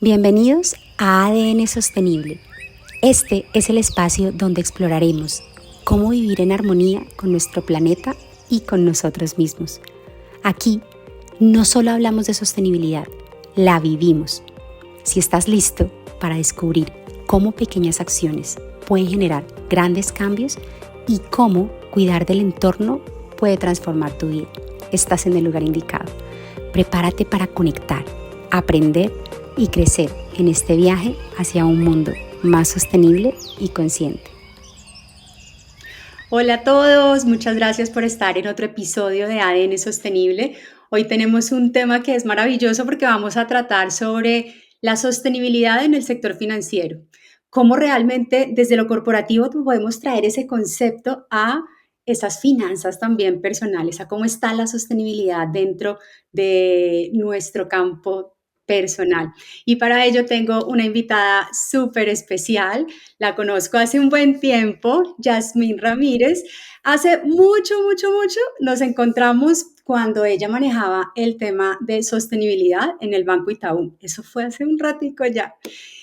Bienvenidos a ADN Sostenible. Este es el espacio donde exploraremos cómo vivir en armonía con nuestro planeta y con nosotros mismos. Aquí no solo hablamos de sostenibilidad, la vivimos. Si estás listo para descubrir cómo pequeñas acciones pueden generar grandes cambios y cómo cuidar del entorno puede transformar tu vida, estás en el lugar indicado. Prepárate para conectar, aprender y crecer en este viaje hacia un mundo más sostenible y consciente. Hola a todos, muchas gracias por estar en otro episodio de ADN Sostenible. Hoy tenemos un tema que es maravilloso porque vamos a tratar sobre la sostenibilidad en el sector financiero. Cómo realmente desde lo corporativo podemos traer ese concepto a esas finanzas también personales, a cómo está la sostenibilidad dentro de nuestro campo personal. Y para ello tengo una invitada súper especial. La conozco hace un buen tiempo, Yasmín Ramírez. Hace mucho nos encontramos cuando ella manejaba el tema de sostenibilidad en el Banco Itaú. Eso fue hace un ratico ya.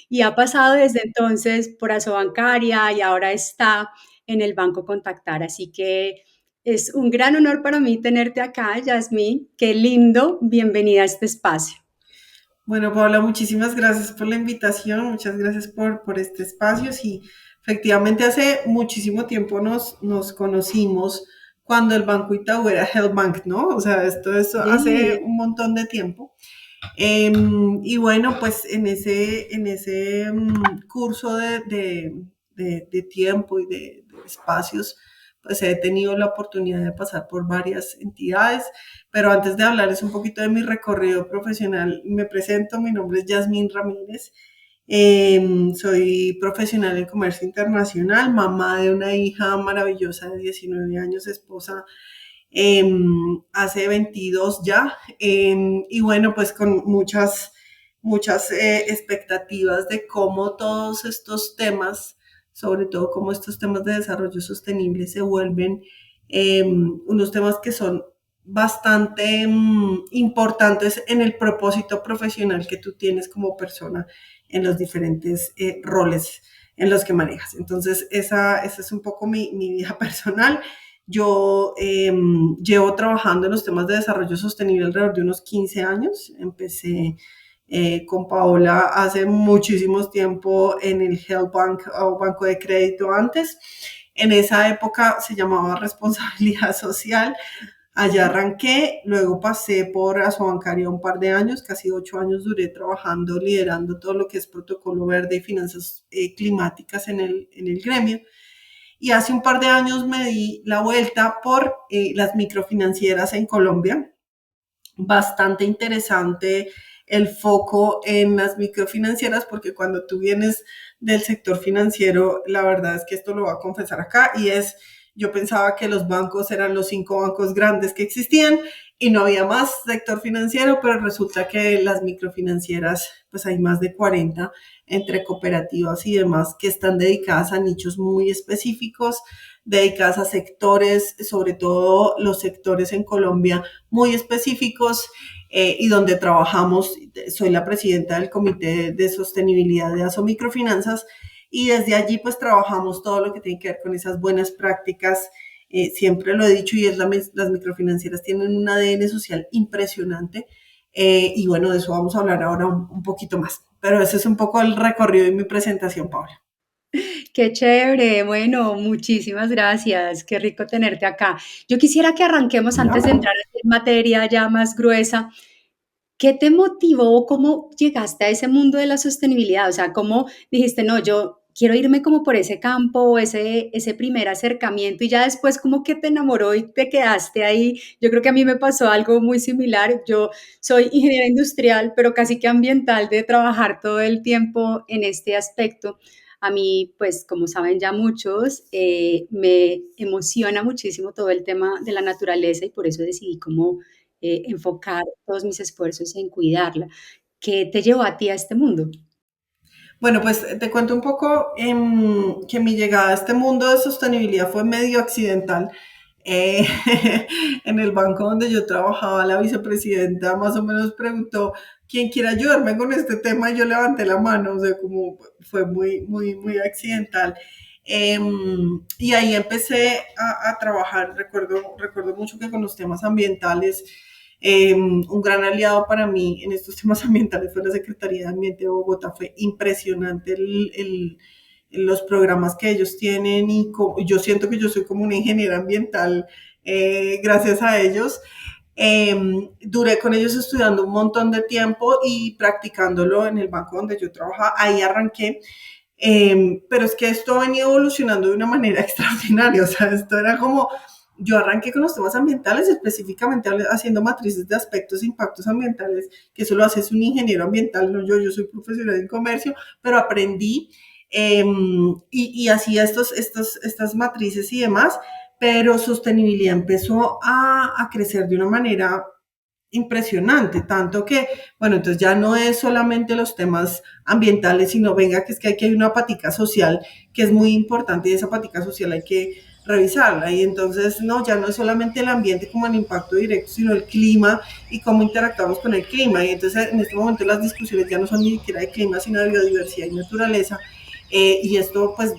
Y ha pasado desde entonces por Asobancaria y ahora está en el Banco Contactar. Así que es un gran honor para mí tenerte acá, Yasmín. Qué lindo. Bienvenida a este espacio. Bueno, Paula, muchísimas gracias por la invitación, muchas gracias por este espacio. Sí, efectivamente hace muchísimo tiempo nos conocimos cuando el Banco Itaú era Health Bank, ¿no? O sea, esto hace Sí. un montón de tiempo. Y bueno, pues en ese curso de tiempo y de espacios, pues he tenido la oportunidad de pasar por varias entidades, pero antes de hablarles un poquito de mi recorrido profesional, me presento, mi nombre es Yasmín Ramírez, soy profesional en comercio internacional, mamá de una hija maravillosa de 19 años, esposa hace 22 ya, y bueno, pues con muchas expectativas de cómo todos estos temas, sobre todo cómo estos temas de desarrollo sostenible se vuelven unos temas que son bastante importantes en el propósito profesional que tú tienes como persona en los diferentes roles en los que manejas. Entonces, esa es un poco mi vida personal. Yo llevo trabajando en los temas de desarrollo sostenible alrededor de unos 15 años. Empecé con Paola hace muchísimos tiempo en el Health Bank o Banco de Crédito antes. En esa época se llamaba responsabilidad social. Allá arranqué, luego pasé por Asobancaria un par de años, casi 8 años duré trabajando, liderando todo lo que es protocolo verde y finanzas climáticas en el gremio. Y hace un par de años me di la vuelta por las microfinancieras en Colombia. Bastante interesante el foco en las microfinancieras, porque cuando tú vienes del sector financiero, la verdad es que esto lo voy a confesar acá, y es, yo pensaba que los bancos eran los 5 bancos grandes que existían y no había más sector financiero, pero resulta que las microfinancieras, pues hay más de 40 entre cooperativas y demás que están dedicadas a nichos muy específicos, dedicadas a sectores, sobre todo los sectores en Colombia muy específicos, y donde trabajamos. Soy la presidenta del Comité de Sostenibilidad de ASO Microfinanzas, y desde allí pues trabajamos todo lo que tiene que ver con esas buenas prácticas. Siempre lo he dicho, y las microfinancieras tienen un ADN social impresionante, y bueno, de eso vamos a hablar ahora un poquito más. Pero ese es un poco el recorrido de mi presentación, Paula. Qué chévere. Bueno, muchísimas gracias. Qué rico tenerte acá. Yo quisiera que arranquemos antes de entrar en materia ya más gruesa. ¿Qué te motivó? ¿Cómo llegaste a ese mundo de la sostenibilidad? O sea, ¿cómo dijiste, no, yo quiero irme como por ese campo, ese primer acercamiento y ya después como que te enamoró y te quedaste ahí? Yo creo que a mí me pasó algo muy similar. Yo soy ingeniera industrial, pero casi que ambiental, de trabajar todo el tiempo en este aspecto. A mí, pues como saben ya muchos, me emociona muchísimo todo el tema de la naturaleza y por eso decidí como enfocar todos mis esfuerzos en cuidarla. ¿Qué te llevó a ti a este mundo? Bueno, pues te cuento un poco que mi llegada a este mundo de sostenibilidad fue medio accidental. Eh, en el banco donde yo trabajaba, la vicepresidenta más o menos preguntó, ¿quién quiere ayudarme con este tema? Y yo levanté la mano, o sea, como fue muy accidental. Y ahí empecé a trabajar, recuerdo mucho que con los temas ambientales, un gran aliado para mí en estos temas ambientales fue la Secretaría de Ambiente de Bogotá. Fue impresionante los programas que ellos tienen y yo siento que yo soy como una ingeniera ambiental gracias a ellos. Duré con ellos estudiando un montón de tiempo y practicándolo en el banco donde yo trabajaba. Ahí arranqué. Pero es que esto ha venido evolucionando de una manera extraordinaria. O sea, esto era como, yo arranqué con los temas ambientales, específicamente haciendo matrices de aspectos e impactos ambientales, que eso lo hace un ingeniero ambiental, no yo soy profesional en comercio, pero aprendí y hacía estas matrices y demás, pero sostenibilidad empezó a crecer de una manera impresionante, tanto que, bueno, entonces ya no es solamente los temas ambientales, sino venga, que es que aquí hay una patica social que es muy importante y esa patica social hay que revisarla. Y entonces, no, ya no es solamente el ambiente como el impacto directo, sino el clima y cómo interactuamos con el clima. Y entonces, en este momento las discusiones ya no son ni siquiera de clima, sino de biodiversidad y naturaleza. Y esto, pues,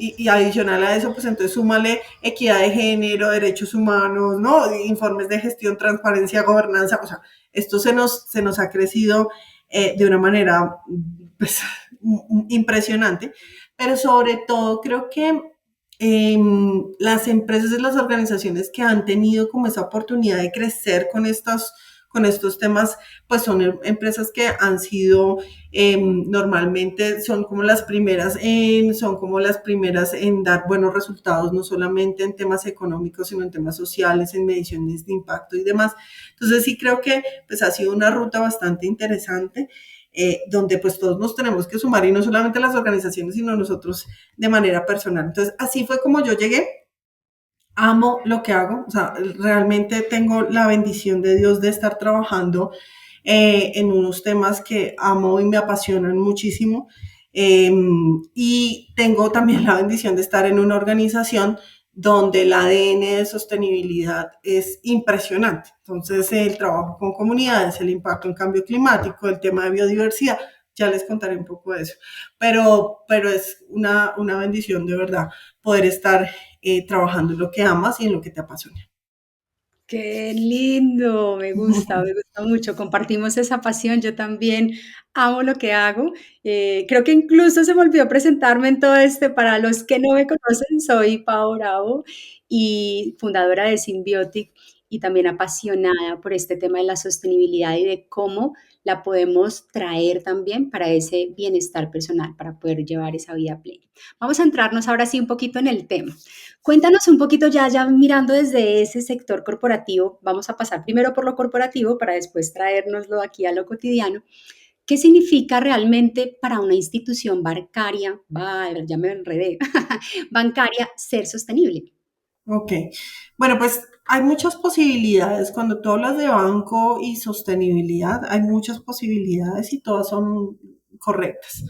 y adicional a eso, pues entonces súmale equidad de género, derechos humanos, ¿no? Informes de gestión, transparencia, gobernanza, o sea, esto se nos ha crecido de una manera pues, impresionante, pero sobre todo creo que las empresas y las organizaciones que han tenido como esa oportunidad de crecer con estos temas, pues son empresas que han sido normalmente son como las primeras son como las primeras en dar buenos resultados, no solamente en temas económicos, sino en temas sociales, en mediciones de impacto y demás. Entonces sí creo que pues ha sido una ruta bastante interesante. Donde pues todos nos tenemos que sumar y no solamente las organizaciones, sino nosotros de manera personal. Entonces así fue como yo llegué. Amo lo que hago, o sea, realmente tengo la bendición de Dios de estar trabajando en unos temas que amo y me apasionan muchísimo. Eh, y tengo también la bendición de estar en una organización donde el ADN de sostenibilidad es impresionante. Entonces, el trabajo con comunidades, el impacto en cambio climático, el tema de biodiversidad, ya les contaré un poco de eso. Pero es una bendición de verdad poder estar trabajando en lo que amas y en lo que te apasiona. Qué lindo, me gusta mucho. Compartimos esa pasión. Yo también amo lo que hago. Creo que incluso se me olvidó presentarme en todo este. Para los que no me conocen, soy Pau Bravo y fundadora de Symbiotic y también apasionada por este tema de la sostenibilidad y de cómo la podemos traer también para ese bienestar personal, para poder llevar esa vida plena. Vamos a entrarnos ahora sí un poquito en el tema. Cuéntanos un poquito ya mirando desde ese sector corporativo, vamos a pasar primero por lo corporativo para después traérnoslo aquí a lo cotidiano. ¿Qué significa realmente para una institución bancaria, ya me enredé, bancaria, ser sostenible? Ok, bueno, pues hay muchas posibilidades. Cuando tú hablas de banco y sostenibilidad, hay muchas posibilidades y todas son correctas.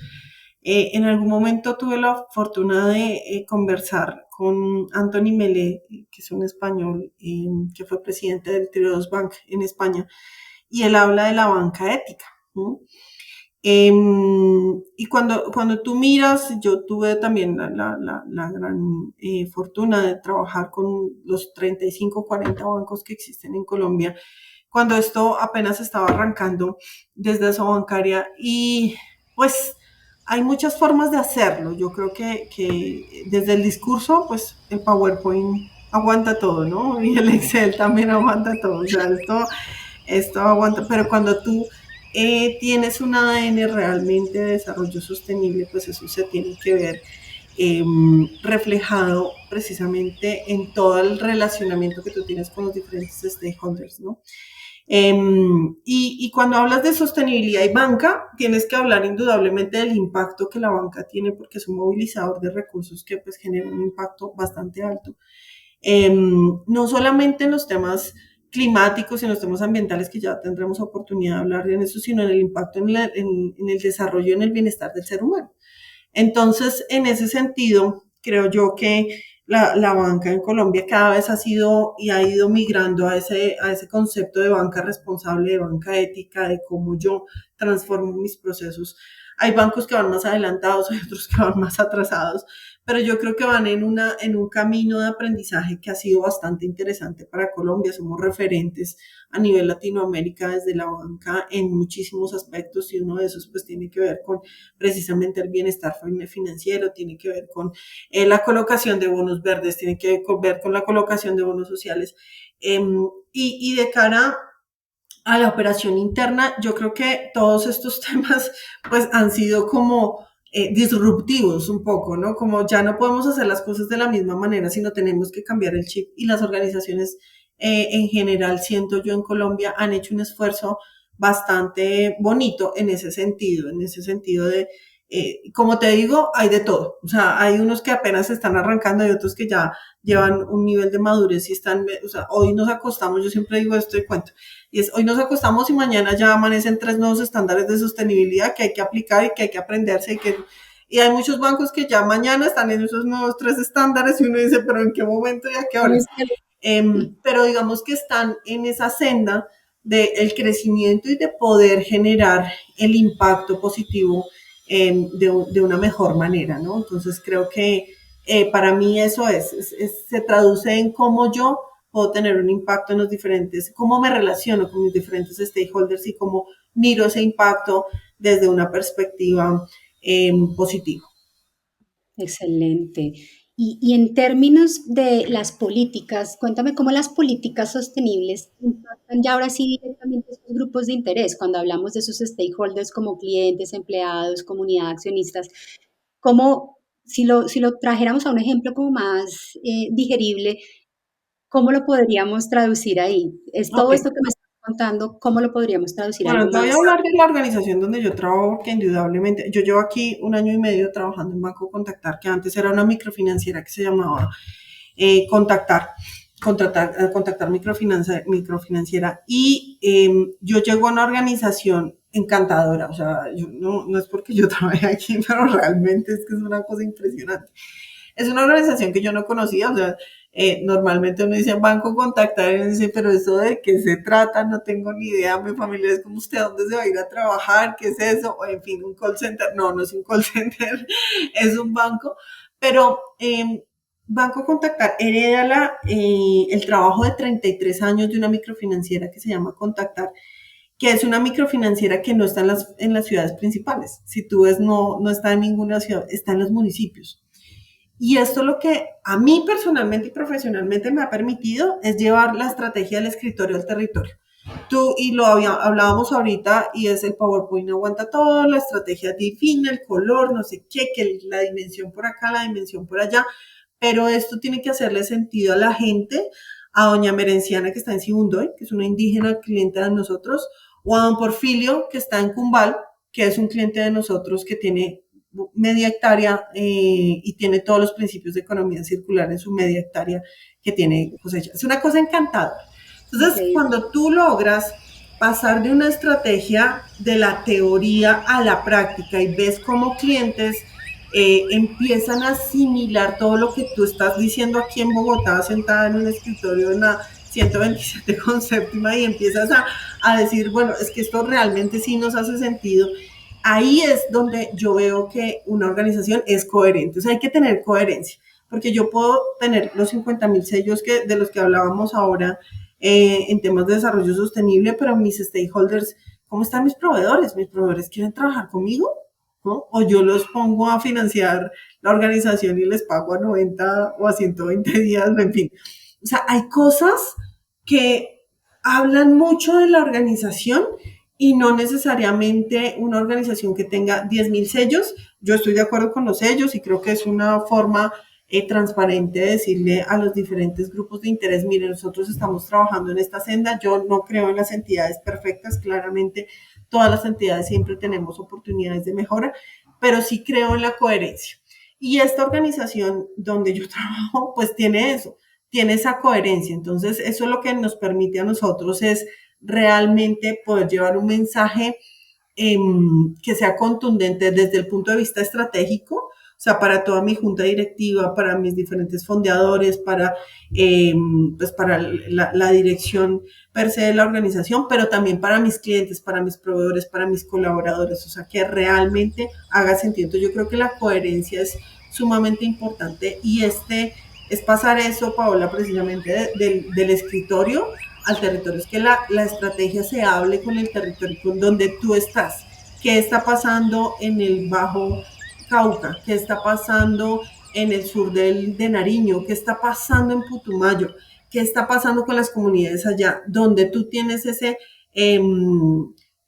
En algún momento tuve la fortuna de conversar con Anthony Mele, que es un español que fue presidente del Triodos Bank en España, y él habla de la banca ética, ¿no? Y cuando tú miras, yo tuve también la gran fortuna de trabajar con los 35, 40 bancos que existen en Colombia, cuando esto apenas estaba arrancando desde esa bancaria y pues hay muchas formas de hacerlo. Yo creo que desde el discurso, pues el PowerPoint aguanta todo, ¿no? Y el Excel también aguanta todo. O sea, esto aguanta, pero cuando tú tienes un ADN realmente de desarrollo sostenible, pues eso se tiene que ver eh, reflejado precisamente en todo el relacionamiento que tú tienes con los diferentes stakeholders, ¿no? Y cuando hablas de sostenibilidad y banca, tienes que hablar indudablemente del impacto que la banca tiene porque es un movilizador de recursos que pues genera un impacto bastante alto no solamente en los temas climáticos y en los temas ambientales, que ya tendremos oportunidad de hablar de eso, sino en el impacto en el desarrollo y en el bienestar del ser humano. Entonces, en ese sentido, creo yo que la banca en Colombia cada vez ha sido y ha ido migrando a ese concepto de banca responsable, de banca ética, de cómo yo transformo mis procesos. Hay bancos que van más adelantados, hay otros que van más atrasados, pero yo creo que van en un camino de aprendizaje que ha sido bastante interesante para Colombia. Somos referentes a nivel Latinoamérica desde la banca en muchísimos aspectos y uno de esos pues tiene que ver con precisamente el bienestar financiero, tiene que ver con la colocación de bonos verdes, tiene que ver con la colocación de bonos sociales. Y de cara a la operación interna, yo creo que todos estos temas pues han sido como disruptivos un poco, ¿no? Como ya no podemos hacer las cosas de la misma manera, sino tenemos que cambiar el chip y las organizaciones en general, siento yo en Colombia, han hecho un esfuerzo bastante bonito en ese sentido de, como te digo, hay de todo. O sea, hay unos que apenas están arrancando y otros que ya llevan un nivel de madurez y están, o sea, hoy nos acostamos, yo siempre digo esto y cuento, y es hoy nos acostamos y mañana ya amanecen 3 nuevos estándares de sostenibilidad que hay que aplicar y que hay que aprenderse y hay muchos bancos que ya mañana están en esos nuevos 3 estándares y uno dice, pero ¿en qué momento y a qué hora? Pero digamos que están en esa senda del crecimiento y de poder generar el impacto positivo de una mejor manera, ¿no? Entonces creo que para mí eso se traduce en cómo yo puedo tener un impacto en los diferentes, cómo me relaciono con mis diferentes stakeholders y cómo miro ese impacto desde una perspectiva positiva. Excelente. Y en términos de las políticas, cuéntame cómo las políticas sostenibles impactan ya ahora sí directamente estos grupos de interés, cuando hablamos de sus stakeholders como clientes, empleados, comunidad, accionistas, cómo, si lo trajéramos a un ejemplo como más digerible, ¿cómo lo podríamos traducir ahí? Es todo Ok. esto que me estás contando, ¿cómo lo podríamos traducir a algo Bueno, te voy a más? hablar de la organización donde yo trabajo, porque indudablemente yo llevo aquí 1 año y medio trabajando en Banco Contactar, que antes era una microfinanciera que se llamaba Contactar, contactar microfinanciera. Y yo llego a una organización encantadora, o sea, no es porque yo trabajé aquí, pero realmente es que es una cosa impresionante. Es una organización que yo no conocía, o sea, normalmente uno dice banco contactar y uno dice, pero eso de qué se trata, no tengo ni idea, mi familia es como usted, ¿a dónde se va a ir a trabajar? ¿Qué es eso? O en fin, un call center, no es un call center, es un banco, pero Banco Contactar hereda el trabajo de 33 años de una microfinanciera que se llama Contactar, que es una microfinanciera que no está en las ciudades principales. Si tú ves, no está en ninguna ciudad, está en los municipios. Y esto lo que a mí personalmente y profesionalmente me ha permitido es llevar la estrategia del escritorio al territorio. Tú, y hablábamos ahorita, y es el PowerPoint aguanta todo, la estrategia define el color, no sé qué, que la dimensión por acá, la dimensión por allá, pero esto tiene que hacerle sentido a la gente, a doña Merenciana que está en Sibundoy, que es una indígena cliente de nosotros, o a don Porfilio que está en Cumbal, que es un cliente de nosotros que tiene media hectárea y tiene todos los principios de economía circular en su media hectárea que tiene cosecha. Es una cosa encantadora. Entonces, Increíble. cuando tú logras pasar de una estrategia de la teoría a la práctica y ves cómo clientes empiezan a asimilar todo lo que tú estás diciendo aquí en Bogotá, sentada en un escritorio en la 127 con séptima y empiezas a decir, bueno, es que esto realmente sí nos hace sentido. Ahí es donde yo veo que una organización es coherente, o sea, hay que tener coherencia, porque yo puedo tener los 50.000 sellos de los que hablábamos ahora en temas de desarrollo sostenible, pero mis stakeholders, ¿cómo están mis proveedores? ¿Mis proveedores quieren trabajar conmigo? ¿No? O yo los pongo a financiar la organización y les pago a 90 o a 120 días, en fin. O sea, hay cosas que hablan mucho de la organización y no necesariamente una organización que tenga 10.000 sellos. Yo estoy de acuerdo con los sellos y creo que es una forma transparente de decirle a los diferentes grupos de interés, miren, nosotros estamos trabajando en esta senda, yo no creo en las entidades perfectas, claramente todas las entidades siempre tenemos oportunidades de mejora, pero sí creo en la coherencia. Y esta organización donde yo trabajo, pues tiene eso, tiene esa coherencia. Entonces, eso es lo que nos permite a nosotros es realmente poder llevar un mensaje que sea contundente desde el punto de vista estratégico. sea, para toda mi junta directiva, para mis diferentes fondeadores, eh, para la dirección per se de la organización, pero también para mis clientes, para mis proveedores, para mis colaboradores, o sea, que realmente haga sentido. Entonces, yo creo que la coherencia es sumamente importante y es pasar eso, Paola, precisamente del escritorio al territorio. Es que la estrategia se hable con el territorio, con donde tú estás. ¿Qué está pasando en el Bajo Cauca? ¿Qué está pasando en el sur de Nariño? ¿Qué está pasando en Putumayo? ¿Qué está pasando con las comunidades allá? Donde tú tienes eh,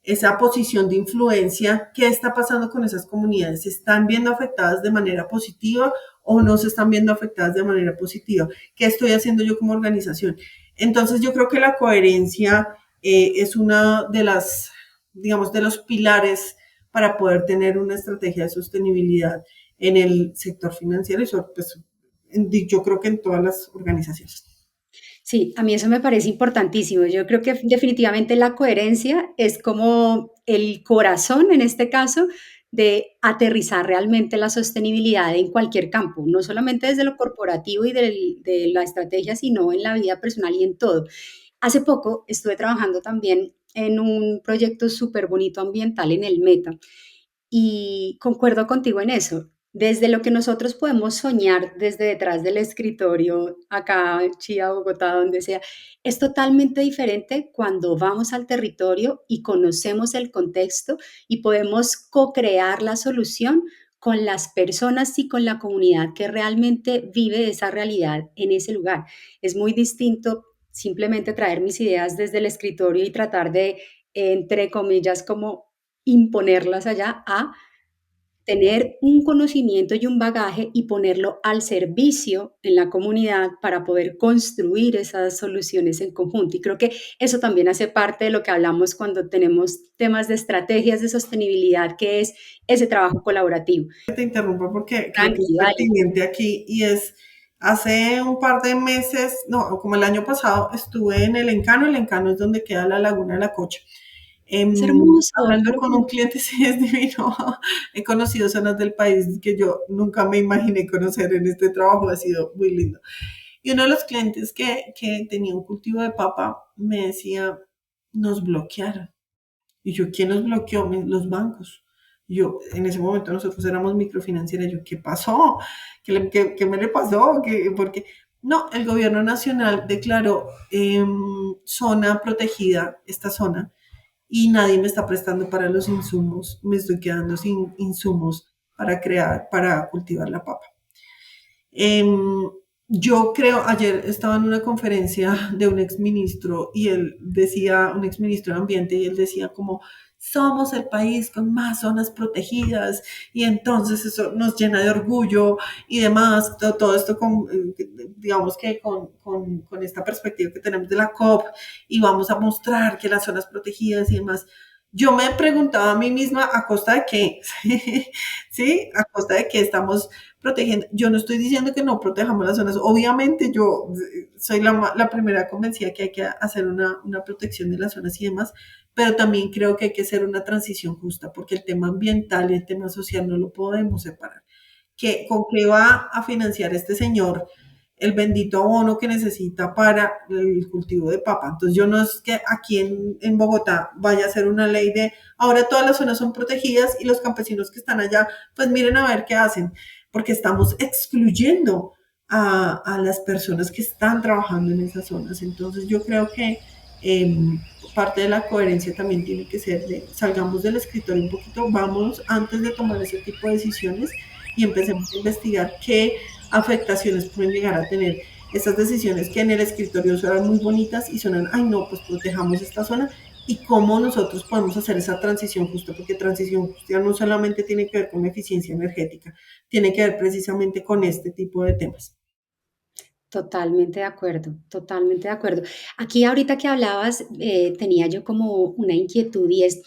esa posición de influencia, ¿qué está pasando con esas comunidades? ¿Se están viendo afectadas de manera positiva o no se están viendo afectadas de manera positiva? ¿Qué estoy haciendo yo como organización? Entonces yo creo que la coherencia es una de las, digamos, de los pilares para poder tener una estrategia de sostenibilidad en el sector financiero y sobre, pues, yo creo que en todas las organizaciones. Sí, a mí eso me parece importantísimo. Yo creo que definitivamente la coherencia es como el corazón, en este caso, de aterrizar realmente la sostenibilidad en cualquier campo, no solamente desde lo corporativo y de la estrategia, sino en la vida personal y en todo. Hace poco estuve trabajando también en un proyecto súper bonito ambiental en el Meta. Y concuerdo contigo en eso. Desde lo que nosotros podemos soñar desde detrás del escritorio, acá, Chía, Bogotá, donde sea, es totalmente diferente cuando vamos al territorio y conocemos el contexto y podemos co-crear la solución con las personas y con la comunidad que realmente vive esa realidad en ese lugar. Es muy distinto simplemente traer mis ideas desde el escritorio y tratar de, entre comillas, como imponerlas allá, a tener un conocimiento y un bagaje y ponerlo al servicio en la comunidad para poder construir esas soluciones en conjunto. Y creo que eso también hace parte de lo que hablamos cuando tenemos temas de estrategias de sostenibilidad, que es ese trabajo colaborativo. Te interrumpo porque creo que es Tranquila, dale. pertinente aquí y es, hace un par de meses, no, como el año pasado, estuve en el Encano es donde queda la Laguna de la Cocha. Es hermoso, yo Hablando lo con un conozco. cliente, sí es divino. He conocido zonas del país que yo nunca me imaginé conocer en este trabajo, ha sido muy lindo. Y uno de los clientes que tenía un cultivo de papa me decía, nos bloquearon. Y yo, ¿quién nos bloqueó? Los bancos. Y yo, en ese momento nosotros éramos microfinanciera. Yo, ¿qué pasó? ¿Qué me le pasó? Porque no, el gobierno nacional declaró zona protegida esta zona y nadie me está prestando para los insumos. Me estoy quedando sin insumos para cultivar la papa. Em, yo creo, ayer estaba en una conferencia de un exministro y él decía, un exministro de Ambiente, y él decía como, somos el país con más zonas protegidas y entonces eso nos llena de orgullo y demás, todo esto con, digamos que con esta perspectiva que tenemos de la COP y vamos a mostrar que las zonas protegidas y demás. Yo me preguntaba a mí misma, ¿a costa de qué? ¿Sí? ¿A costa de qué estamos protegiendo? Yo no estoy diciendo que no protejamos las zonas. Obviamente yo soy la primera convencida que hay que hacer una protección de las zonas y demás, pero también creo que hay que hacer una transición justa, porque el tema ambiental y el tema social no lo podemos separar. ¿Con qué va a financiar este señor el bendito abono que necesita para el cultivo de papa? Entonces yo no es que aquí en Bogotá vaya a ser una ley de ahora todas las zonas son protegidas y los campesinos que están allá, pues miren a ver qué hacen, porque estamos excluyendo a las personas que están trabajando en esas zonas. Entonces yo creo que eh, parte de la coherencia también tiene que ser de salgamos del escritorio un poquito, vamos antes de tomar ese tipo de decisiones y empecemos a investigar qué afectaciones pueden llegar a tener estas decisiones que en el escritorio suenan muy bonitas y suenan, ay no, pues protejamos esta zona y cómo nosotros podemos hacer esa transición justa, porque transición justa no solamente tiene que ver con eficiencia energética, tiene que ver precisamente con este tipo de temas. Totalmente de acuerdo, totalmente de acuerdo. Aquí ahorita que hablabas, tenía yo como una inquietud y es,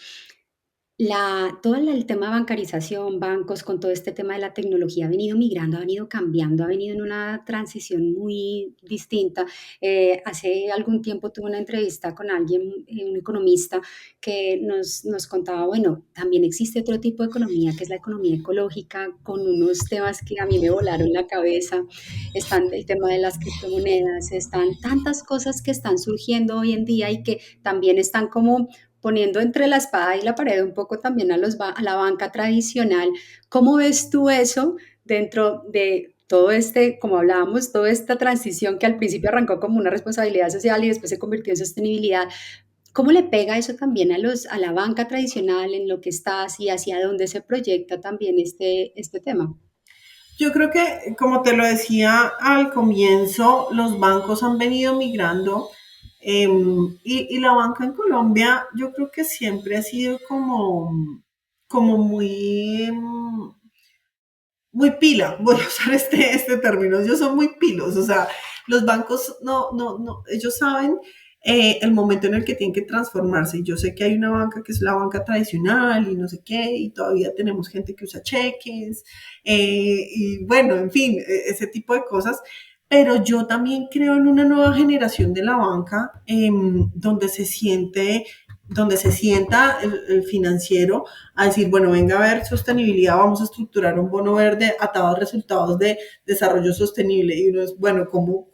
El tema de bancarización, bancos, con todo este tema de la tecnología, ha venido migrando, ha venido cambiando, ha venido en una transición muy distinta. Hace algún tiempo tuve una entrevista con alguien, un economista, que nos contaba, bueno, también existe otro tipo de economía, que es la economía ecológica, con unos temas que a mí me volaron la cabeza. Están el tema de las criptomonedas, están tantas cosas que están surgiendo hoy en día y que también están como poniendo entre la espada y la pared un poco también a la banca tradicional. ¿Cómo ves tú eso dentro de todo este, como hablábamos, toda esta transición que al principio arrancó como una responsabilidad social y después se convirtió en sostenibilidad? ¿Cómo le pega eso también a la banca tradicional en lo que estás y hacia dónde se proyecta también este tema? Yo creo que, como te lo decía al comienzo, los bancos han venido migrando y la banca en Colombia yo creo que siempre ha sido como muy pila, voy a usar este término, ellos son muy pilos, o sea, los bancos no, ellos saben el momento en el que tienen que transformarse. Y yo sé que hay una banca que es la banca tradicional y no sé qué, y todavía tenemos gente que usa cheques, y bueno, en fin, ese tipo de cosas. Pero yo también creo en una nueva generación de la banca donde se sienta el financiero a decir, bueno, venga a ver sostenibilidad, vamos a estructurar un bono verde atado a resultados de desarrollo sostenible. Y uno es, bueno, ¿cómo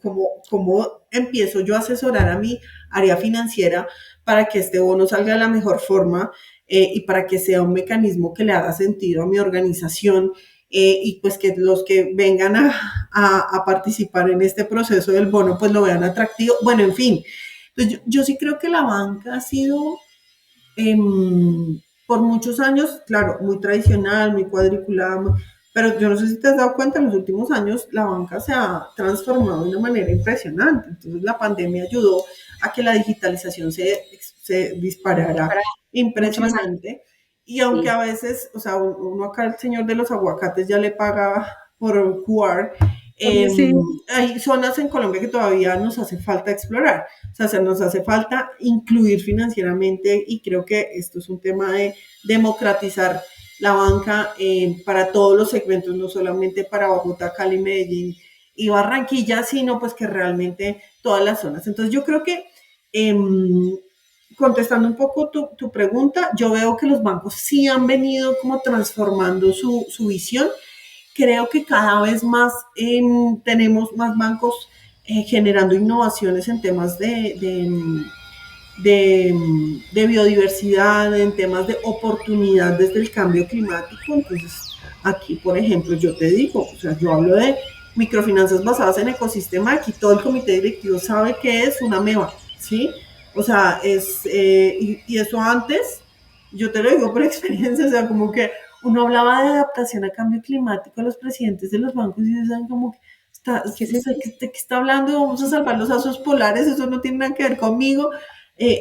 empiezo yo a asesorar a mi área financiera para que este bono salga de la mejor forma y para que sea un mecanismo que le haga sentido a mi organización? Y pues que los que vengan a participar en este proceso del bono pues lo vean atractivo. Bueno, en fin, pues yo sí creo que la banca ha sido por muchos años, claro, muy tradicional, muy cuadriculada, pero yo no sé si te has dado cuenta, en los últimos años la banca se ha transformado de una manera impresionante. Entonces la pandemia ayudó a que la digitalización se disparara Para mucho más allá, impresionante. Y aunque a sí. veces, o sea, uno acá el señor de los aguacates ya le paga por QR, eh, Sí, hay zonas en Colombia que todavía nos hace falta explorar. O sea, nos hace falta incluir financieramente y creo que esto es un tema de democratizar la banca para todos los segmentos, no solamente para Bogotá, Cali, Medellín y Barranquilla, sino pues que realmente todas las zonas. Entonces yo creo que eh, contestando un poco tu pregunta, yo veo que los bancos sí han venido como transformando su visión. Creo que cada vez más tenemos más bancos generando innovaciones en temas de, de biodiversidad, en temas de oportunidad desde el cambio climático. Entonces, aquí, por ejemplo, yo te digo, o sea, yo hablo de microfinanzas basadas en ecosistema, aquí todo el comité directivo sabe que es una MEVA, ¿sí? O sea, y eso antes, yo te lo digo por experiencia, o sea, como que uno hablaba de adaptación a cambio climático a los presidentes de los bancos y decían como que ¿qué es eso? ¿de qué está hablando? Vamos a salvar los asos polares, eso no tiene nada que ver conmigo.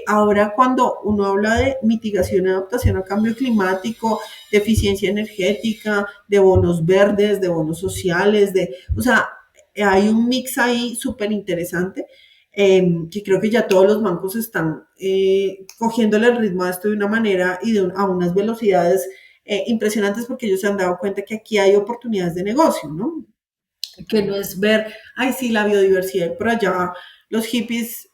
Ahora cuando uno habla de mitigación y adaptación a cambio climático, de eficiencia energética, de bonos verdes, de bonos sociales, o sea, hay un mix ahí súper interesante que creo que ya todos los bancos están cogiéndole el ritmo a esto de una manera y a unas velocidades impresionantes porque ellos se han dado cuenta que aquí hay oportunidades de negocio, ¿no? Que no es ver, ay, sí, la biodiversidad y por allá los hippies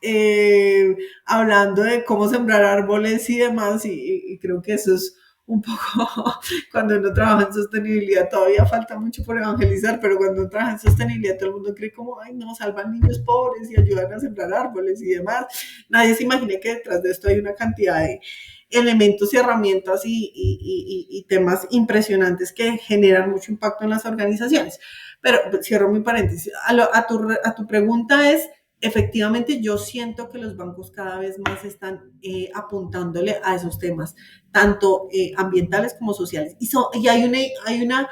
hablando de cómo sembrar árboles y demás, y creo que eso es un poco, cuando uno trabaja en sostenibilidad, todavía falta mucho por evangelizar, pero cuando uno trabaja en sostenibilidad, todo el mundo cree como, ay, no, salvan niños pobres y ayudan a sembrar árboles y demás. Nadie se imagina que detrás de esto hay una cantidad de elementos y herramientas y temas impresionantes que generan mucho impacto en las organizaciones. Pero cierro mi paréntesis. A tu pregunta es, efectivamente, yo siento que los bancos cada vez más están apuntándole a esos temas, tanto ambientales como sociales. Y hay una,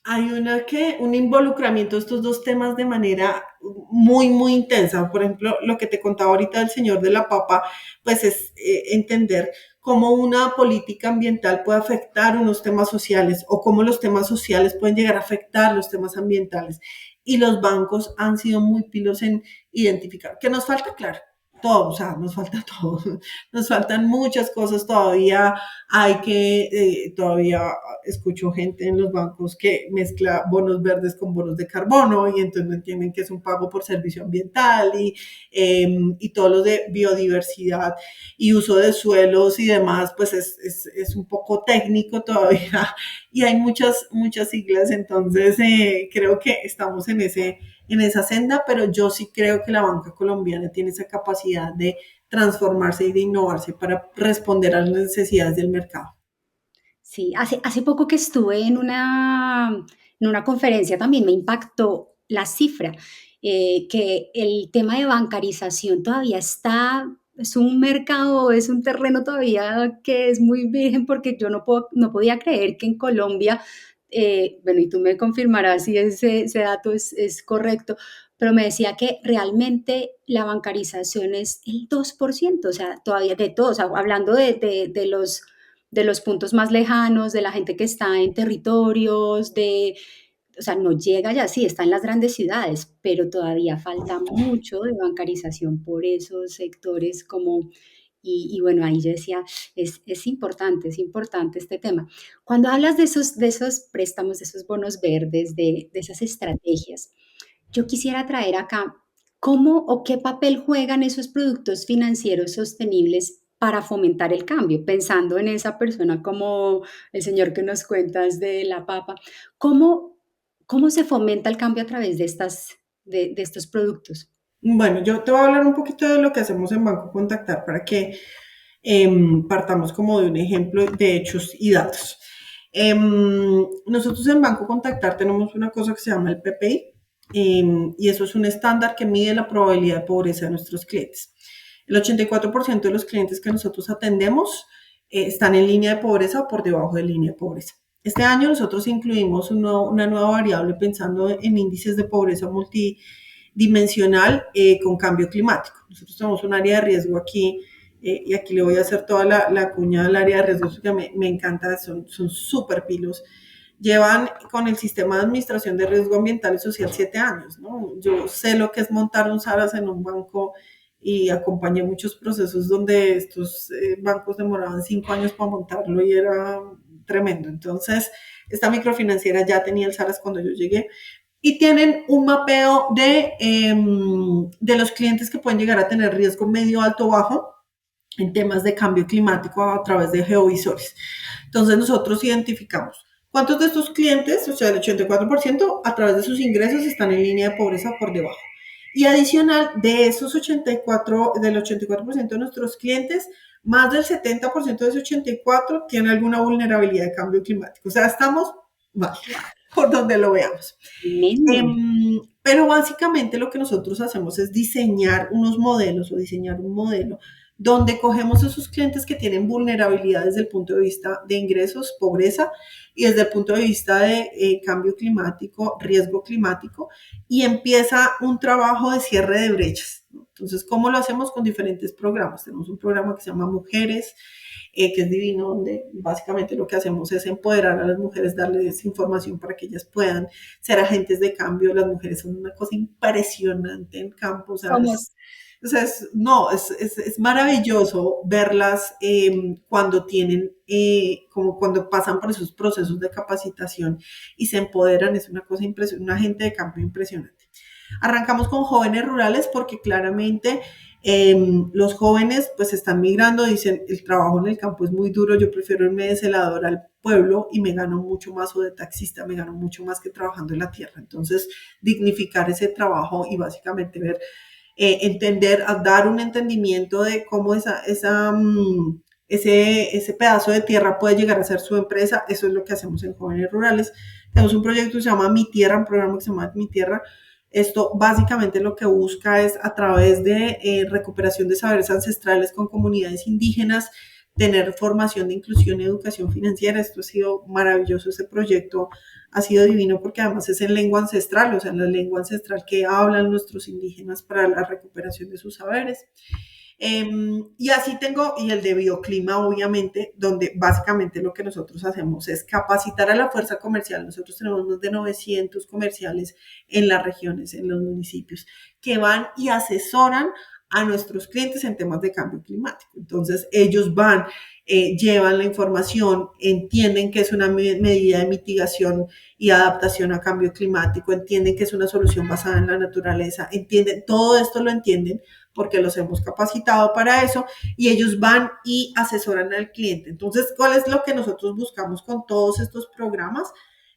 hay un involucramiento de estos dos temas de manera muy intensa. Por ejemplo, lo que te contaba ahorita del señor de la papa, pues es entender cómo una política ambiental puede afectar unos temas sociales o cómo los temas sociales pueden llegar a afectar los temas ambientales. Y los bancos han sido muy pilos en identificar. ¿Qué nos falta? Claro. todo, o sea, nos falta todo, nos faltan muchas cosas todavía, todavía escucho gente en los bancos que mezcla bonos verdes con bonos de carbono y entonces no entienden que es un pago por servicio ambiental y todo lo de biodiversidad y uso de suelos y demás, pues es un poco técnico todavía y hay muchas siglas, entonces creo que estamos en esa senda, pero yo sí creo que la banca colombiana tiene esa capacidad de transformarse y de innovarse para responder a las necesidades del mercado. Sí, hace poco que estuve en una conferencia también me impactó la cifra, que el tema de bancarización todavía está, es un mercado, es un terreno todavía que es muy virgen porque yo no podía creer que en Colombia, bueno, y tú me confirmarás si ese dato es correcto, pero me decía que realmente la bancarización es el 2%, o sea, todavía de todo, o sea, hablando de los puntos más lejanos, de la gente que está en territorios, o sea, no llega ya, sí, está en las grandes ciudades, pero todavía falta mucho de bancarización por esos sectores como, y bueno, ahí yo decía, es importante este tema. Cuando hablas de esos préstamos, de esos bonos verdes, de esas estrategias, yo quisiera traer acá cómo o qué papel juegan esos productos financieros sostenibles para fomentar el cambio, pensando en esa persona como el señor que nos cuentas de la papa. ¿Cómo, cómo se fomenta el cambio a través de estos productos? Bueno, yo te voy a hablar un poquito de lo que hacemos en Banco Contactar para que partamos como de un ejemplo de hechos y datos. Nosotros en Banco Contactar tenemos una cosa que se llama el PPI y eso es un estándar que mide la probabilidad de pobreza de nuestros clientes. El 84% de los clientes que nosotros atendemos están en línea de pobreza o por debajo de línea de pobreza. Este año nosotros incluimos una nueva variable pensando en índices de pobreza multidimensional con cambio climático. Nosotros tenemos un área de riesgo aquí y aquí le voy a hacer toda la cuña al área de riesgos que me encanta, son súper pilos. Llevan con el sistema de administración de riesgo ambiental y social 7 años, ¿no? Yo sé lo que es montar un SARAS en un banco y acompañé muchos procesos donde estos bancos demoraban 5 años para montarlo y era tremendo. Entonces, esta microfinanciera ya tenía el SARAS cuando yo llegué y tienen un mapeo de los clientes que pueden llegar a tener riesgo medio, alto, bajo en temas de cambio climático a través de geovisores. Entonces nosotros identificamos cuántos de estos clientes, o sea, el 84%, a través de sus ingresos están en línea de pobreza por debajo. Y adicional, de esos 84, del 84% de nuestros clientes, más del 70% de esos 84 tiene alguna vulnerabilidad de cambio climático. O sea, estamos mal, por donde lo veamos. Tremendo. Pero básicamente lo que nosotros hacemos es diseñar unos modelos o diseñar un modelo donde cogemos a esos clientes que tienen vulnerabilidad desde el punto de vista de ingresos, pobreza y desde el punto de vista de cambio climático, riesgo climático y empieza un trabajo de cierre de brechas, ¿no? Entonces, ¿cómo lo hacemos? Con diferentes programas. Tenemos un programa que se llama Mujeres, que es divino, donde básicamente lo que hacemos es empoderar a las mujeres, darles información para que ellas puedan ser agentes de cambio. Las mujeres son una cosa impresionante en campo, Como ¿sabes? O sea, no, es maravilloso verlas cuando tienen, como cuando pasan por esos procesos de capacitación y se empoderan, es una cosa impresionante, un agente de cambio impresionante. Arrancamos con jóvenes rurales porque claramente los jóvenes pues están migrando, dicen el trabajo en el campo es muy duro, yo prefiero irme de celador al pueblo y me gano mucho más o de taxista, me gano mucho más que trabajando en la tierra. Entonces, dignificar ese trabajo y básicamente ver, entender, dar un entendimiento de cómo ese pedazo de tierra puede llegar a ser su empresa, eso es lo que hacemos en Jóvenes Rurales. Tenemos un proyecto que se llama Mi Tierra, un programa que se llama Mi Tierra. Esto básicamente lo que busca es a través de recuperación de saberes ancestrales con comunidades indígenas, tener formación de inclusión y educación financiera. Esto ha sido maravilloso, ese proyecto ha sido divino porque además es en lengua ancestral, o sea, en la lengua ancestral que hablan nuestros indígenas para la recuperación de sus saberes. Y así tengo, y el de bioclima, obviamente, donde básicamente lo que nosotros hacemos es capacitar a la fuerza comercial. Nosotros tenemos más de 900 comerciales en las regiones, en los municipios, que van y asesoran a nuestros clientes en temas de cambio climático. Entonces, ellos van, llevan la información, entienden que es una medida de mitigación y adaptación a cambio climático, entienden que es una solución basada en la naturaleza, entienden, todo esto lo entienden porque los hemos capacitado para eso y ellos van y asesoran al cliente. Entonces, ¿cuál es lo que nosotros buscamos con todos estos programas?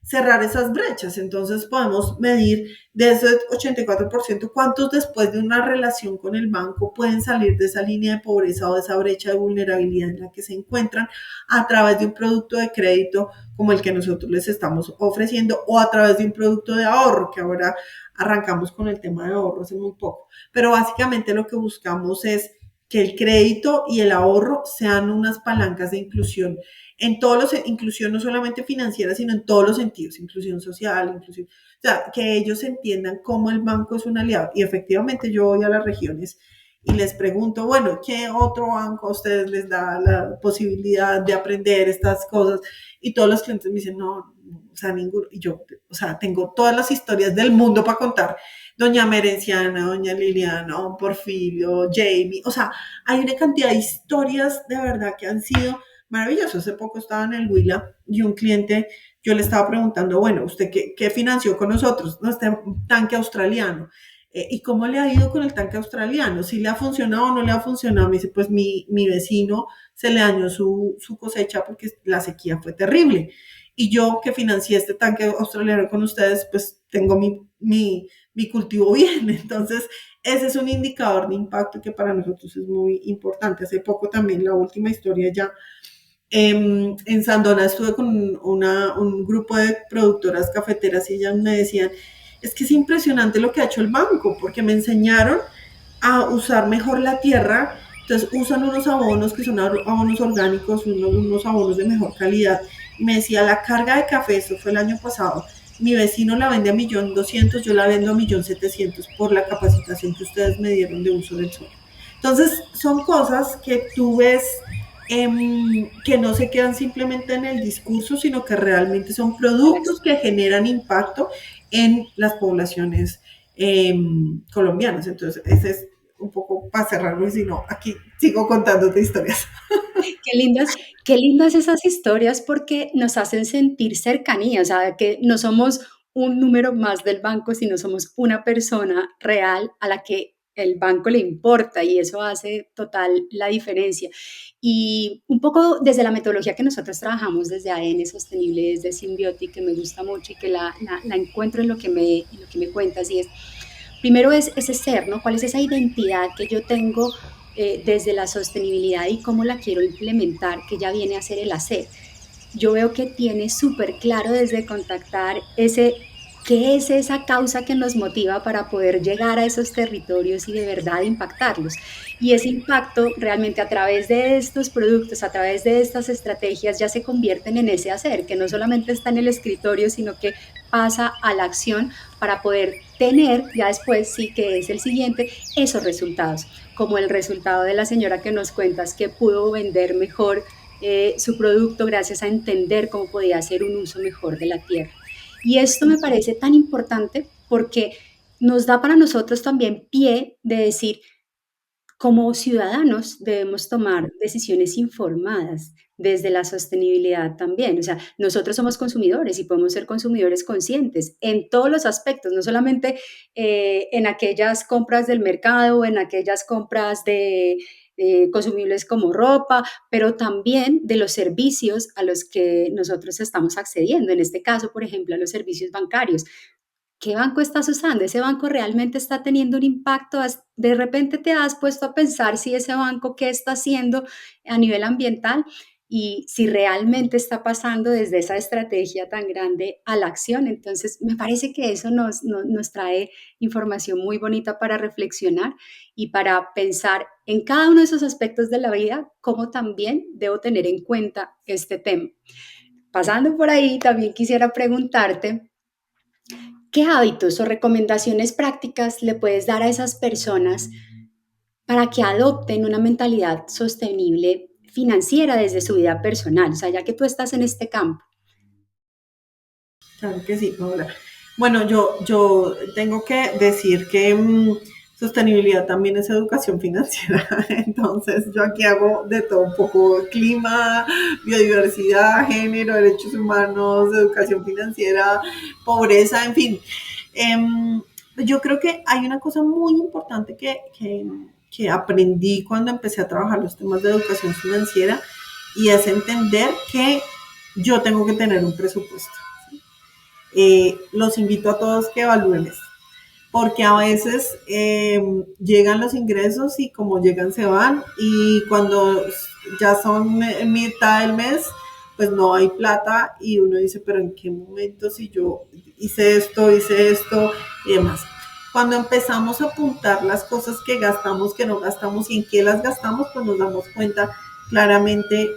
Cerrar esas brechas. Entonces podemos medir de ese 84% cuántos después de una relación con el banco pueden salir de esa línea de pobreza o de esa brecha de vulnerabilidad en la que se encuentran a través de un producto de crédito como el que nosotros les estamos ofreciendo o a través de un producto de ahorro, que ahora arrancamos con el tema de ahorro hace muy poco. Pero básicamente lo que buscamos es que el crédito y el ahorro sean unas palancas de inclusión en todos los, inclusión no solamente financiera, sino en todos los sentidos, inclusión social, inclusión, o sea, que ellos entiendan cómo el banco es un aliado. Y efectivamente yo voy a las regiones y les pregunto, bueno, ¿qué otro banco a ustedes les da la posibilidad de aprender estas cosas? Y todos los clientes me dicen, no, o sea, ninguno. Y yo, o sea, tengo todas las historias del mundo para contar. Doña Merenciana, Doña Liliana, Don Porfirio, Jamie, o sea, hay una cantidad de historias de verdad que han sido maravilloso. Hace poco estaba en el Huila y un cliente, yo le estaba preguntando, bueno, ¿usted qué financió con nosotros? No, este tanque australiano. ¿Y cómo le ha ido con el tanque australiano? ¿Si le ha funcionado o no le ha funcionado? Me dice, pues mi vecino se le dañó su cosecha porque la sequía fue terrible. Y yo que financié este tanque australiano con ustedes, pues tengo mi cultivo bien. Entonces, ese es un indicador de impacto que para nosotros es muy importante. Hace poco también la última historia ya en Sandona estuve con un grupo de productoras cafeteras y ellas me decían, es que es impresionante lo que ha hecho el banco, porque me enseñaron a usar mejor la tierra, entonces usan unos abonos que son abonos orgánicos, unos abonos de mejor calidad. Y me decía, la carga de café, eso fue el año pasado, mi vecino la vende a 1.200.000, yo la vendo a 1.700.000 por la capacitación que ustedes me dieron de uso del suelo. Entonces, son cosas que tú ves que no se quedan simplemente en el discurso, sino que realmente son productos que generan impacto en las poblaciones colombianas. Entonces, ese es un poco para cerrarlo y si no, aquí sigo contándote historias. Qué lindas, qué lindas esas historias porque nos hacen sentir cercanía, o sea, que no somos un número más del banco, sino somos una persona real a la que el banco le importa y eso hace total la diferencia. Y un poco desde la metodología que nosotros trabajamos desde ADN Sostenible, desde Symbiotic, que me gusta mucho y que la encuentro en lo que me cuentas, y es, primero es ese ser, ¿no? ¿Cuál es esa identidad que yo tengo desde la sostenibilidad y cómo la quiero implementar, que ya viene a ser el hacer? Yo veo que tiene súper claro desde contactar ese, qué es esa causa que nos motiva para poder llegar a esos territorios y de verdad impactarlos. Y ese impacto realmente a través de estos productos, a través de estas estrategias, ya se convierten en ese hacer, que no solamente está en el escritorio, sino que pasa a la acción para poder tener, ya después sí que es el siguiente, esos resultados, como el resultado de la señora que nos cuentas que pudo vender mejor su producto gracias a entender cómo podía hacer un uso mejor de la tierra. Y esto me parece tan importante porque nos da para nosotros también pie de decir, como ciudadanos debemos tomar decisiones informadas desde la sostenibilidad también. O sea, nosotros somos consumidores y podemos ser consumidores conscientes en todos los aspectos, no solamente en aquellas compras del mercado o en aquellas compras de consumibles como ropa, pero también de los servicios a los que nosotros estamos accediendo. En este caso, por ejemplo, a los servicios bancarios. ¿Qué banco estás usando? ¿Ese banco realmente está teniendo un impacto? De repente te has puesto a pensar si ese banco qué está haciendo a nivel ambiental y si realmente está pasando desde esa estrategia tan grande a la acción. Entonces, me parece que eso nos trae información muy bonita para reflexionar y para pensar en cada uno de esos aspectos de la vida, cómo también debo tener en cuenta este tema. Pasando por ahí, también quisiera preguntarte, ¿qué hábitos o recomendaciones prácticas le puedes dar a esas personas para que adopten una mentalidad sostenible financiera desde su vida personal? O sea, ya que tú estás en este campo. Claro que sí, Paola. Bueno, yo tengo que decir que sostenibilidad también es educación financiera. Entonces yo aquí hago de todo un poco: clima, biodiversidad, género, derechos humanos, educación financiera, pobreza, en fin. Yo creo que hay una cosa muy importante que aprendí cuando empecé a trabajar los temas de educación financiera, y es entender que yo tengo que tener un presupuesto. Los invito a todos que evalúen esto, porque a veces llegan los ingresos y como llegan se van, y cuando ya son mitad del mes, pues no hay plata y uno dice, pero ¿en qué momento si yo hice esto y demás? Cuando empezamos a apuntar las cosas que gastamos, que no gastamos y en qué las gastamos, pues nos damos cuenta claramente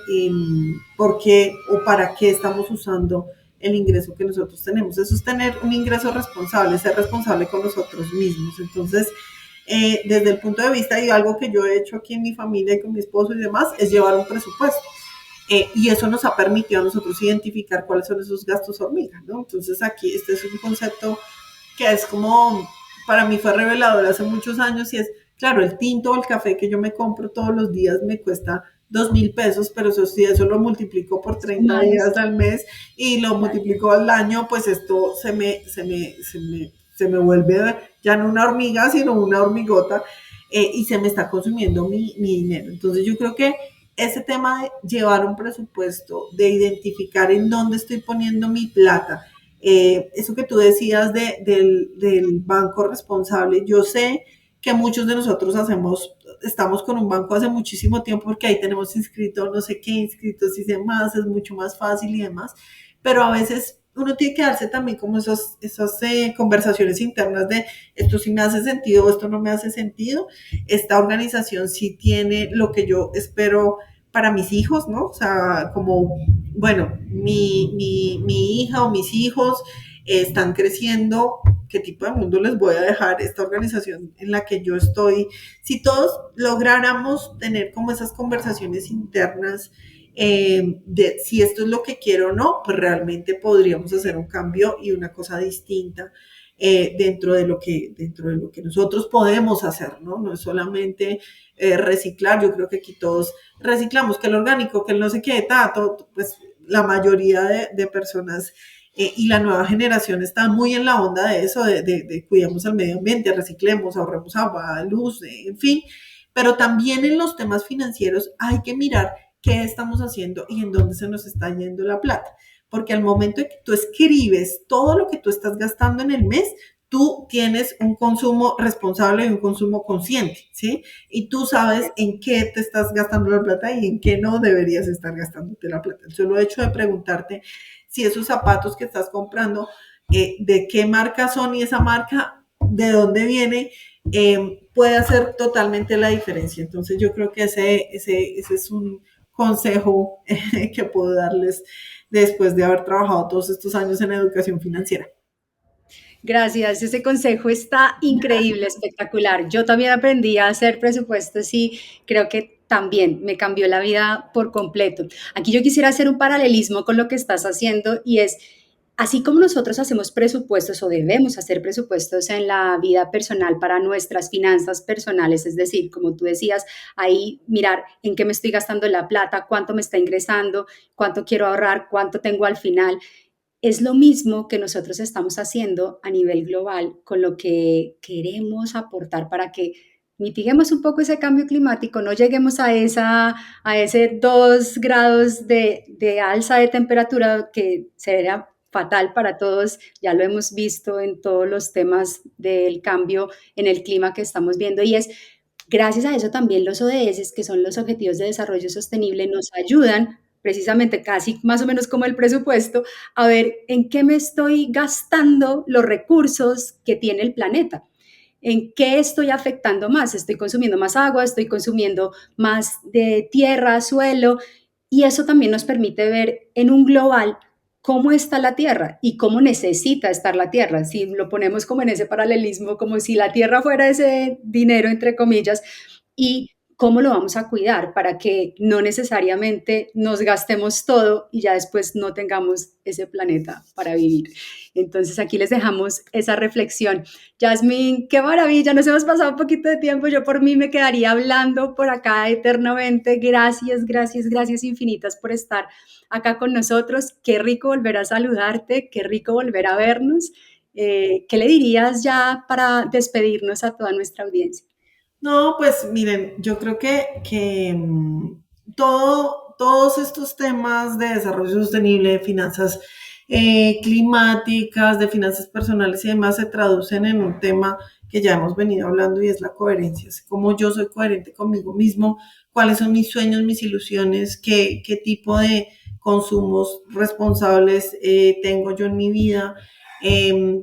por qué o para qué estamos usando el ingreso que nosotros tenemos. Eso es tener un ingreso responsable, ser responsable con nosotros mismos. Entonces, desde el punto de vista, y algo que yo he hecho aquí en mi familia y con mi esposo y demás, es llevar un presupuesto. Y eso nos ha permitido a nosotros identificar cuáles son esos gastos hormiga, ¿no? Entonces aquí este es un concepto que es como, para mí fue revelador hace muchos años, y es, claro, el tinto o el café que yo me compro todos los días me cuesta 2.000 pesos, pero eso sí, eso lo multiplico por 30 Más, días al mes y lo multiplico al año, pues esto se me vuelve ya no una hormiga, sino una hormigota, y se me está consumiendo mi dinero. Entonces yo creo que ese tema de llevar un presupuesto, de identificar en dónde estoy poniendo mi plata, eso que tú decías del banco responsable, yo sé que muchos de nosotros estamos con un banco hace muchísimo tiempo porque ahí tenemos inscrito no sé qué, inscritos y demás, es mucho más fácil y demás, pero a veces uno tiene que darse también como esas conversaciones internas de esto sí me hace sentido o esto no me hace sentido, esta organización sí tiene lo que yo espero para mis hijos, ¿no? O sea, como, bueno, mi hija o mis hijos están creciendo, ¿qué tipo de mundo les voy a dejar esta organización en la que yo estoy? Si todos lográramos tener como esas conversaciones internas, de si esto es lo que quiero o no, pues realmente podríamos hacer un cambio y una cosa distinta, dentro de lo que nosotros podemos hacer, ¿no? No es solamente reciclar. Yo creo que aquí todos reciclamos, que el orgánico, que el no sé qué, todo, pues la mayoría de personas, y la nueva generación está muy en la onda de eso, de cuidemos el medio ambiente, reciclemos, ahorremos agua, luz, en fin, pero también en los temas financieros hay que mirar qué estamos haciendo y en dónde se nos está yendo la plata. Porque al momento de que tú escribes todo lo que tú estás gastando en el mes, tú tienes un consumo responsable y un consumo consciente, ¿sí? Y tú sabes en qué te estás gastando la plata y en qué no deberías estar gastándote la plata. El solo hecho de preguntarte si esos zapatos que estás comprando, de qué marca son y esa marca, de dónde viene, puede hacer totalmente la diferencia. Entonces yo creo que ese es un consejo que puedo darles después de haber trabajado todos estos años en educación financiera. gracias, ese consejo está increíble, espectacular. Yo también aprendí a hacer presupuestos y creo que también me cambió la vida por completo. Aquí yo quisiera hacer un paralelismo con lo que estás haciendo y es, así como nosotros hacemos presupuestos o debemos hacer presupuestos en la vida personal para nuestras finanzas personales, es decir, como tú decías, ahí mirar en qué me estoy gastando la plata, cuánto me está ingresando, cuánto quiero ahorrar, cuánto tengo al final. Es lo mismo que nosotros estamos haciendo a nivel global con lo que queremos aportar para que mitiguemos un poco ese cambio climático, no lleguemos a ese 2 grados de alza de temperatura que sería fatal para todos, ya lo hemos visto en todos los temas del cambio en el clima que estamos viendo y es gracias a eso también los ODS, que son los Objetivos de Desarrollo Sostenible, nos ayudan precisamente casi más o menos como el presupuesto, a ver en qué me estoy gastando los recursos que tiene el planeta. ¿En qué estoy afectando más? Estoy consumiendo más agua, estoy consumiendo más de tierra, suelo, y eso también nos permite ver en un global cómo está la Tierra y cómo necesita estar la Tierra. Si lo ponemos como en ese paralelismo, como si la Tierra fuera ese dinero, entre comillas, y ¿cómo lo vamos a cuidar para que no necesariamente nos gastemos todo y ya después no tengamos ese planeta para vivir? Entonces aquí les dejamos esa reflexión. Yasmín, qué maravilla, nos hemos pasado un poquito de tiempo, yo por mí me quedaría hablando por acá eternamente. Gracias, gracias, gracias infinitas por estar acá con nosotros. Qué rico volver a saludarte, qué rico volver a vernos. ¿Qué le dirías ya para despedirnos a toda nuestra audiencia? No, pues miren, yo creo que todos estos temas de desarrollo sostenible, de finanzas climáticas, de finanzas personales y demás se traducen en un tema que ya hemos venido hablando y es la coherencia. Es cómo yo soy coherente conmigo mismo, cuáles son mis sueños, mis ilusiones, qué tipo de consumos responsables tengo yo en mi vida,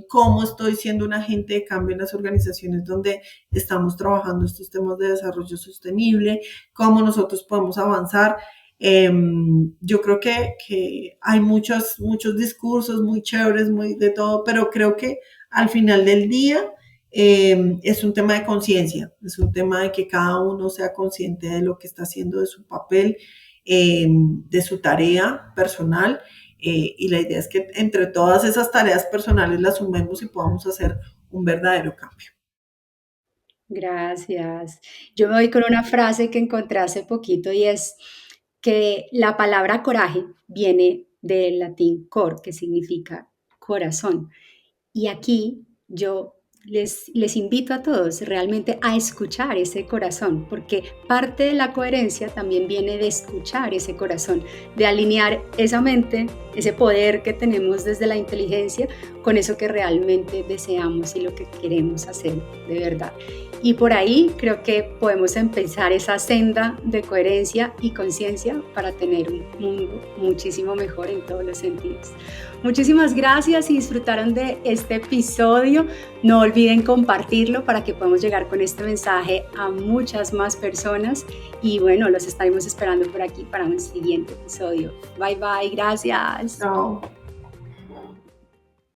cómo estoy siendo un agente de cambio en las organizaciones donde estamos trabajando estos temas de desarrollo sostenible, cómo nosotros podemos avanzar. Yo creo que hay muchos discursos muy chéveres, muy de todo, pero creo que al final del día es un tema de conciencia, es un tema de que cada uno sea consciente de lo que está haciendo, de su papel, de su tarea personal. Y la idea es que entre todas esas tareas personales las sumemos y podamos hacer un verdadero cambio. Gracias. Yo me voy con una frase que encontré hace poquito y es que la palabra coraje viene del latín cor, que significa corazón. Y aquí yo les invito a todos realmente a escuchar ese corazón, porque parte de la coherencia también viene de escuchar ese corazón, de alinear esa mente, ese poder que tenemos desde la inteligencia con eso que realmente deseamos y lo que queremos hacer de verdad. Y por ahí creo que podemos empezar esa senda de coherencia y conciencia para tener un mundo muchísimo mejor en todos los sentidos. Muchísimas gracias y disfrutaron de este episodio. No olviden compartirlo para que podamos llegar con este mensaje a muchas más personas. Y bueno, los estaremos esperando por aquí para un siguiente episodio. Bye bye, gracias. Chao.